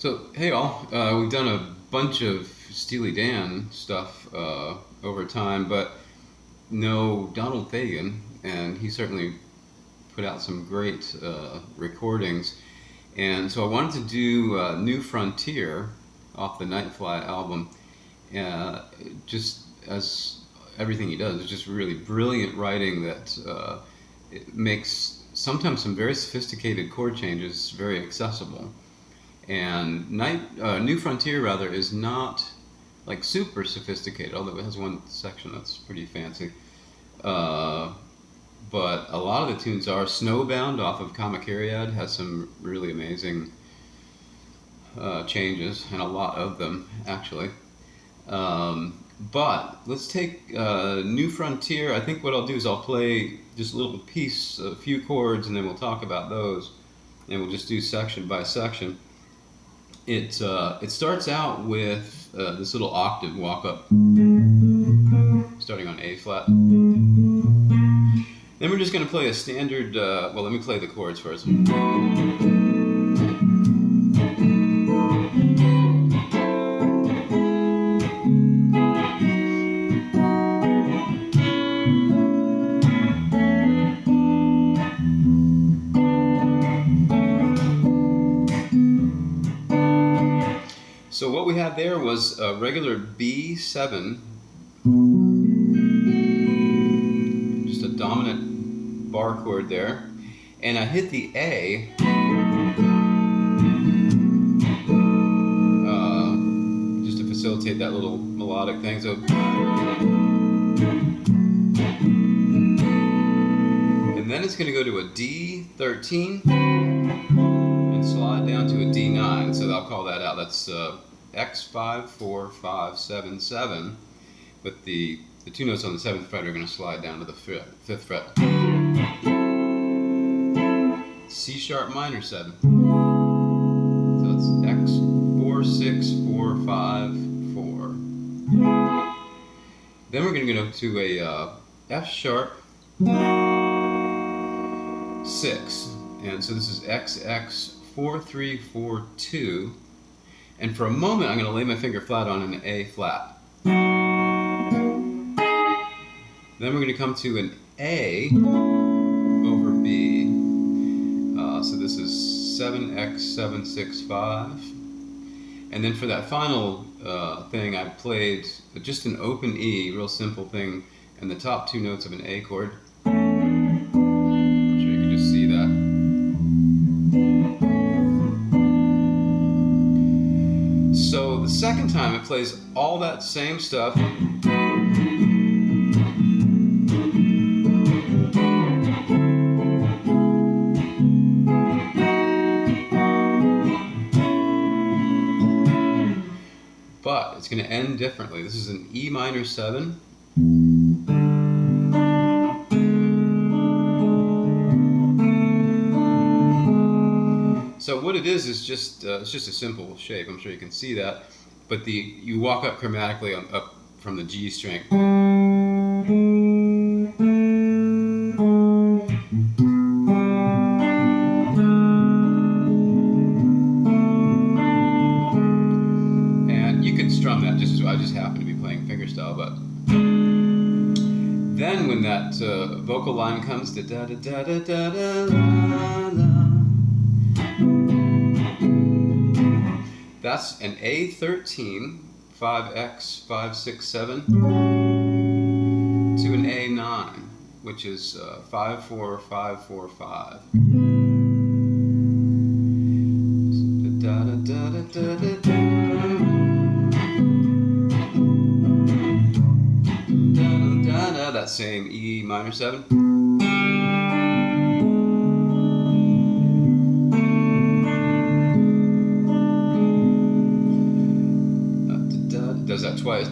So, hey all, we've done a bunch of Steely Dan stuff over time, but no Donald Fagan, and he certainly put out some great recordings. And so I wanted to do New Frontier off the Night Fly album, just as everything he does. It's just really brilliant writing that it makes sometimes some very sophisticated chord changes very accessible. And New Frontier rather is not like super sophisticated, although it has one section that's pretty fancy. Uh, but a lot of the tunes are. Snowbound off of Kamakiriad has some really amazing changes, and a lot of them actually. But let's take New Frontier. I think what I'll do is I'll play just a little piece, a few chords, and then we'll talk about those, and we'll just do section by section. It starts out with this little octave walk up, starting on A flat. Then we're just going to play a standard. Well, let me play the chords first. So what we had there was a regular B7, just a dominant bar chord there, and I hit the A just to facilitate that little melodic thing. So, and then it's going to go to a D13 and slide down to a D9. So I'll call that out. That's X5, 4, 5, 7, 7, but the two notes on the 7th fret are going to slide down to the 5th fret. C sharp minor 7. So it's X, 4, 6, 4, 5, 4. Then we're going to go to a F sharp 6, and so this is XX 4, 3, 4, 2. And for a moment, I'm going to lay my finger flat on an A flat. Then we're going to come to an A over B. So this is 7x765. And then for that final thing, I played just an open E, real simple thing, and the top two notes of an A chord. I'm sure you can just see that. So the second time it plays all that same stuff. But it's going to end differently. This is an E minor 7. So what it is just it's just a simple shape. I'm sure you can see that, but you walk up chromatically up from the G string, and you can strum that just as well. I just happen to be playing fingerstyle, but then when that vocal line comes to da da da da da da la la. That's an A13, 5x, 5, 6, 7, to an A9, which is 5, 4, 5, 4, 5. Da, da, da, da, da, da, da. Da, da, da, that same E minor 7. Does that twice.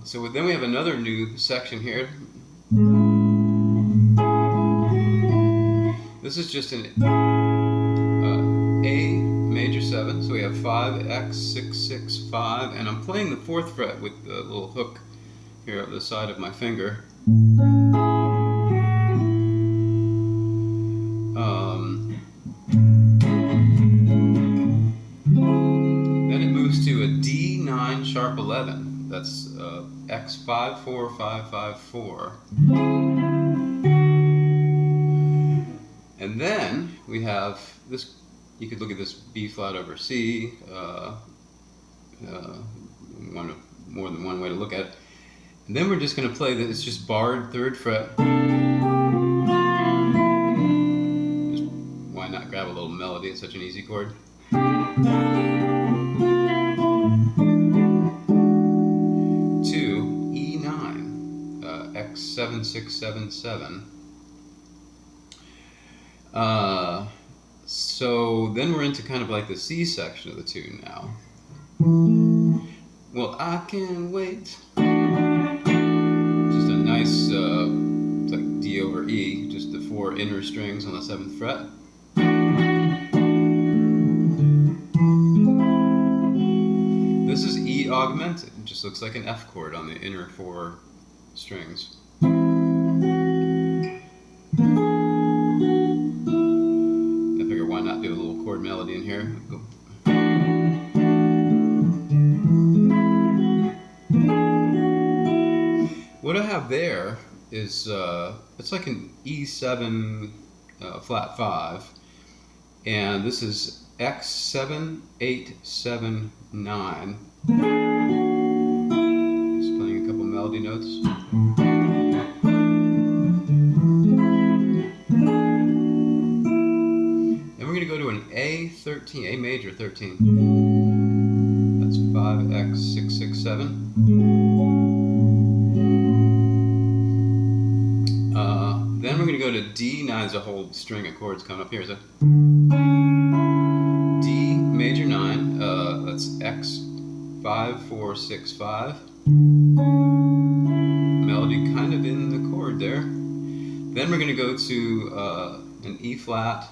So then we have another new section here. This is just an A major 7, So we have 5X, 6, 6, 5, and I'm playing the 4th fret with the little hook here at the side of my finger. Then it moves to a D9 sharp 11. That's X5, 4, 5, 5, 4. And then we have this. You could look at this B flat over C. More than one way to look at it. And then we're just going to play that. It's just barred 3rd fret. Just why not grab a little melody? It's such an easy chord. To E9, X7677. So then we're into kind of like the C section of the tune now. Well, I can wait. Just a nice, it's like D over E, just the 4 inner strings on the 7th fret. This is E augmented. It just looks like an F chord on the inner 4 strings. Why not do a little chord melody in here? What I have there is it's like an E7 flat 5, and this is X7879. Just playing a couple melody notes. A13, A major 13. That's 5X667. Then we're going to go to D9. There's a whole string of chords coming up here. So D major 9. That's X5465. Melody kind of in the chord there. Then we're going to go to an E flat.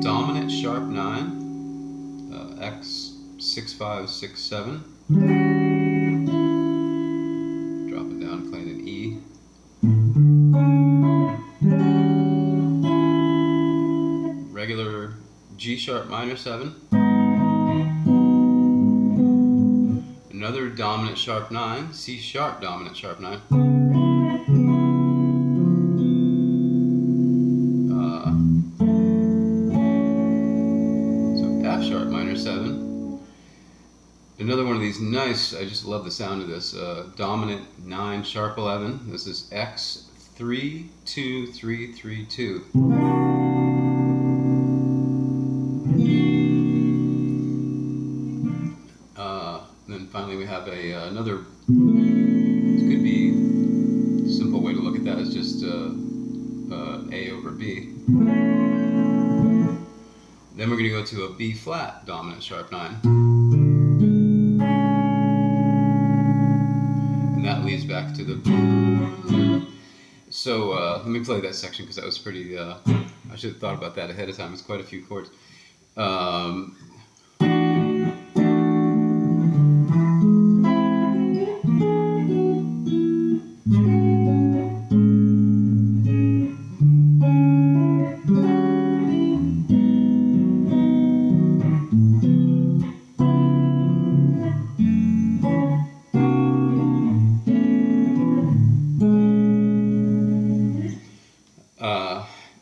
Dominant sharp 9, X6567. Drop it down, playing an E. Regular G sharp minor 7. Another dominant sharp 9, C sharp dominant sharp 9. Sharp minor 7. Another one of these nice, I just love the sound of this, dominant 9 sharp 11. This is X32332. Then finally we have another, it could be a simple way to look at that is just A over B. Then we're going to go to a B flat dominant sharp 9. And that leads back to the... So let me play that section because that was pretty... I should have thought about that ahead of time. It's quite a few chords.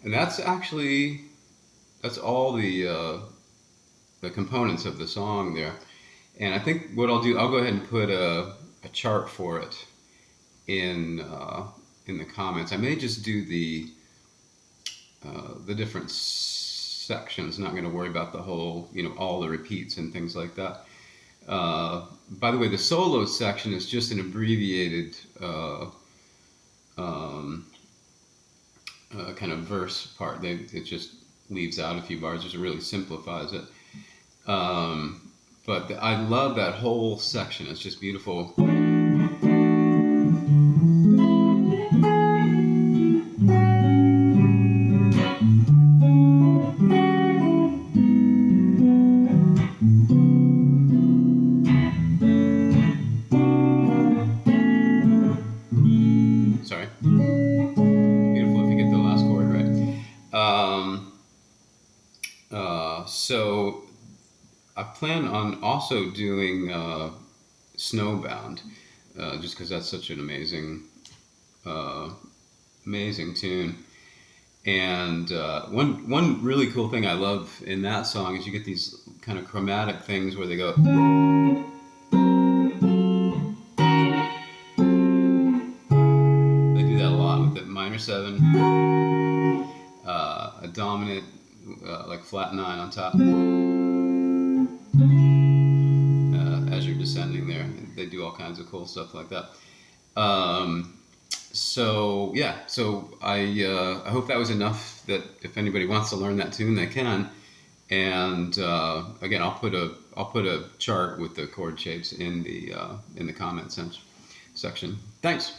And that's all the components of the song there. And I think what I'll do, I'll go ahead and put a chart for it in the comments. I may just do the different sections. Not going to worry about the whole, all the repeats and things like that. By the way, the solo section is just an abbreviated kind of verse part. It just leaves out a few bars, just really simplifies it. But I love that whole section. It's just beautiful. So I plan on also doing Snowbound, just because that's such an uh, amazing tune. And one really cool thing I love in that song is you get these kind of chromatic things where they go. They do that a lot with the minor seven, a dominant like flat nine on top. As you're descending there, they do all kinds of cool stuff like that. Um, so yeah, so I hope that was enough. That if anybody wants to learn that tune, they can. And again, I'll put a chart with the chord shapes in the comment section. Thanks.